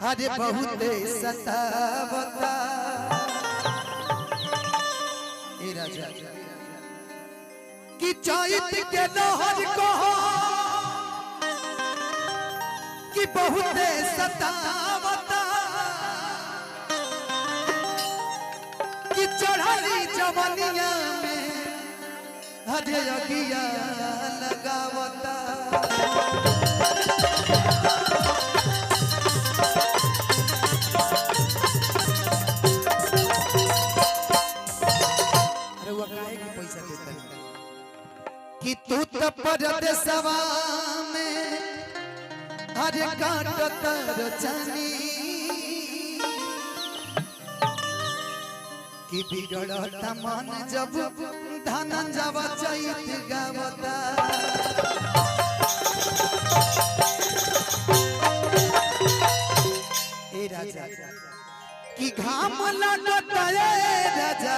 अरे बहुत सतावता ए राजा कि चैत के लहर को कि बहुत सतावता कि चढ़ाली जवानिया में हरे अगिया लगावता कि तू तो परदेसवा में हरे काटत रचनी कि बिगड़त मन जब धन जब चैत गावता ए राजा कि घाम लगत राजा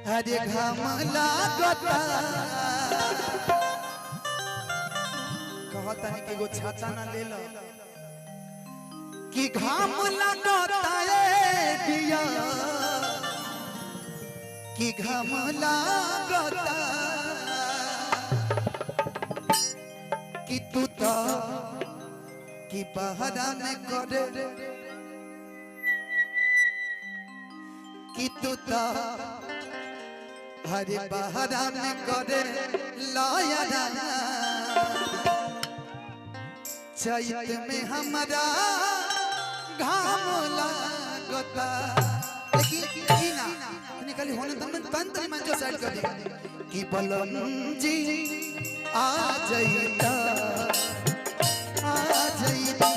हरे घाम लागता कहता नहीं कि गो छाता ना ले लो कि घाम लागता दिया कि घाम लागता कि तू तो कि पहरा में करे कि तू तो हरे बहरा में करे लाया चैत में हमारा घाम लागता लेकिन ना निकली होने तंत्र में जो साइड कर दिया कि बलम जी आ जाइता आ जाइता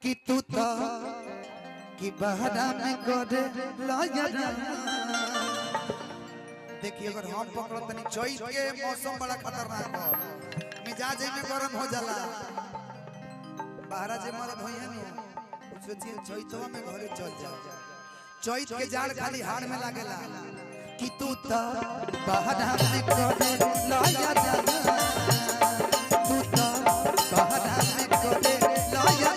कि तू तो कि बहरा में करे लाया देखिए अगर हम पकड़ो तनी चैत के मौसम बड़ा खतरनाक है मिजाज में गरम हो जाला बहरा जे मरद होइए न सोचिए चैतवा में घरे चल जाओ चैत के जाड़ खाली हाड़ में लागेला कि तू तो बहरा में करे लाया तू तो बहरा में करे लाया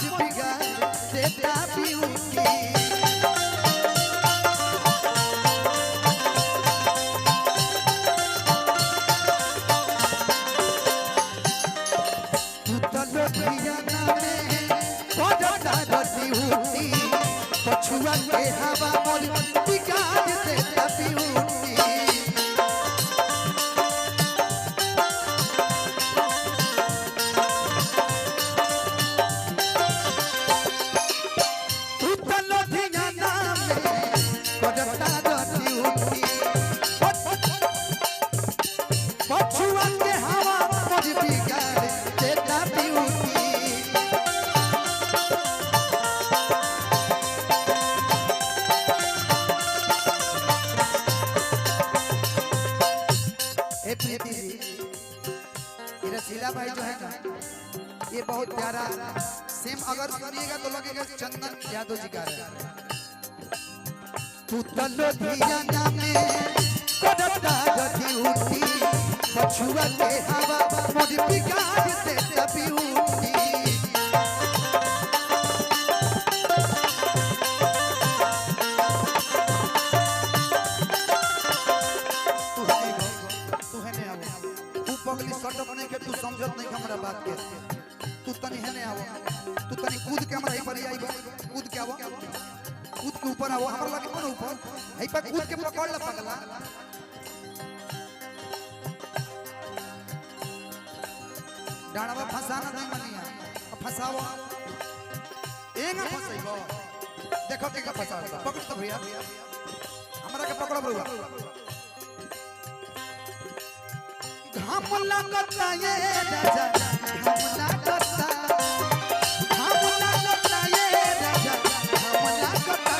मोर बिगाड़ देता ब्यूटी पछुआ के हवा मोर बिगाड़ देता ब्यूटी उतलो धियाना में करता ड्यूटी पछुआ के हवा मोर बिगाड़ देता ब्यूटी प्रीति जी ये रसीला भाई जो है ना ये बहुत प्यारा सेम अगर सुनिएगा तो लगेगा चंदन यादव जी का तू तलो धियाना में करता ड्यूटी पछुआ के हवा मोर बिगाड़ देता ब्यूटी सटक नहीं के तू समझत नहीं हमरा बात के तू तनी हेने आवो तू तनी कूद के हमरा ऊपर आइबो कूद के आवो कूद के ऊपर आवो हमरा लगे कोन ऊपर हई पे कूद के पकड़ ल पगला डाणवा फसाना नहीं मनिया फसाओ एंगा फसइबो देखो के का फसाओ पकड़ तो भैया हमरा के पकड़ो बरुआ हम लगता ये राजा हम लगता ये राजा हम लगता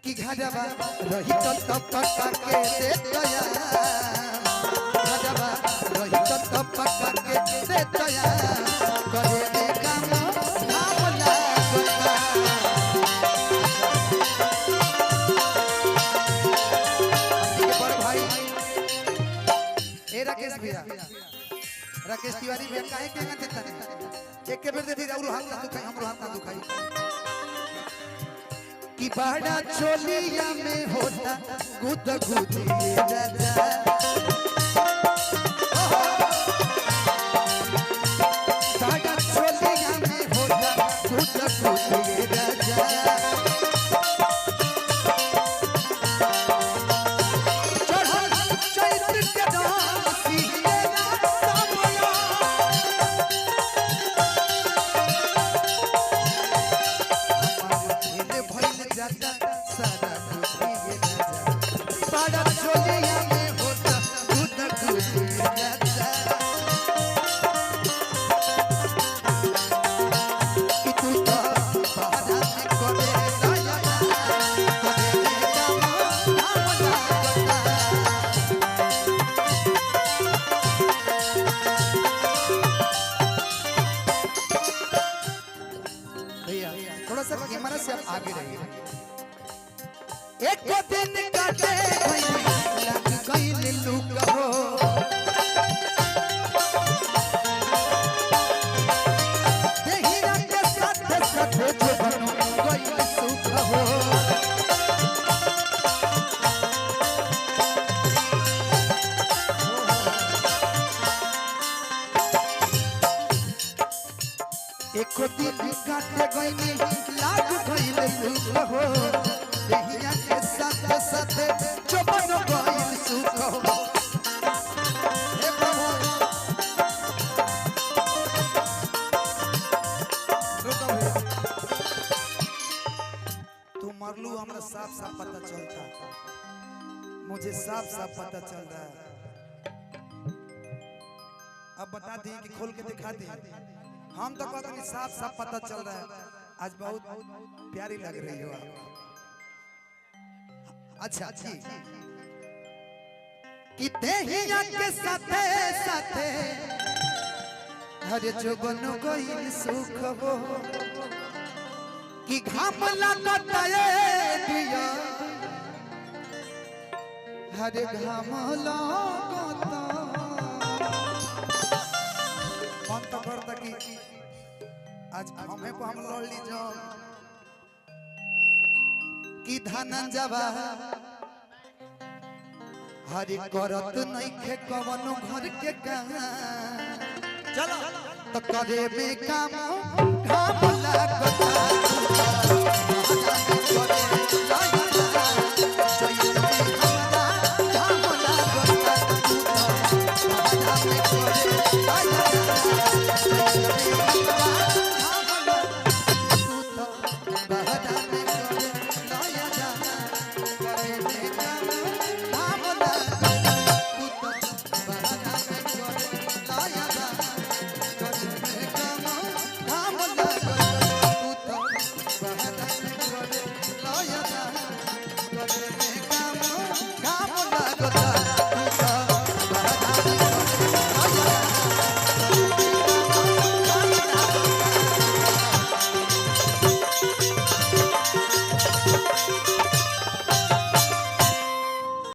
कि घरवा रही तो तब तक के दे दया घरवा रही तो तब तक के दे दया करे दे काम हम लगता राकेश भैया राकेश तिवारी भैया काहे के ना देता नहीं एक के बेर दे दी और हाथ ना दुखाई हमरो हाथ ना दुखाई कि बड़ा चोलिया में होता गुद गुदी राजा बड़ा चोलिया में होता गुद गुदी राजा थोड़ा सा कैमरा से आप आगे रहिए एक दिन काटे लग गई लुक हो देहिया के साथ साथ जो बनो गई सुख हो एक दिन काटे गई लाग गई सुख हो देहिया के साथ साथ जो बनो गई सुख हो हे प्रभु रुको तू मरलू हमरा साफ साफ पता चलता मुझे साफ साफ पता चल रहा है अब बता दी कि खोल के दिखा दी हम तो कहते हैं साफ साफ पता चल रहा है आज बहुत प्यारी लग रही हो अच्छा जी कि देहिया के साथे साथे हर जोगनो कोई सुख हो कि घाम लगता है दिया हर घाम लगता कि धनंजवा हरि करत नइखे कवनो घर के काम चलो तो करे में काम ढाबला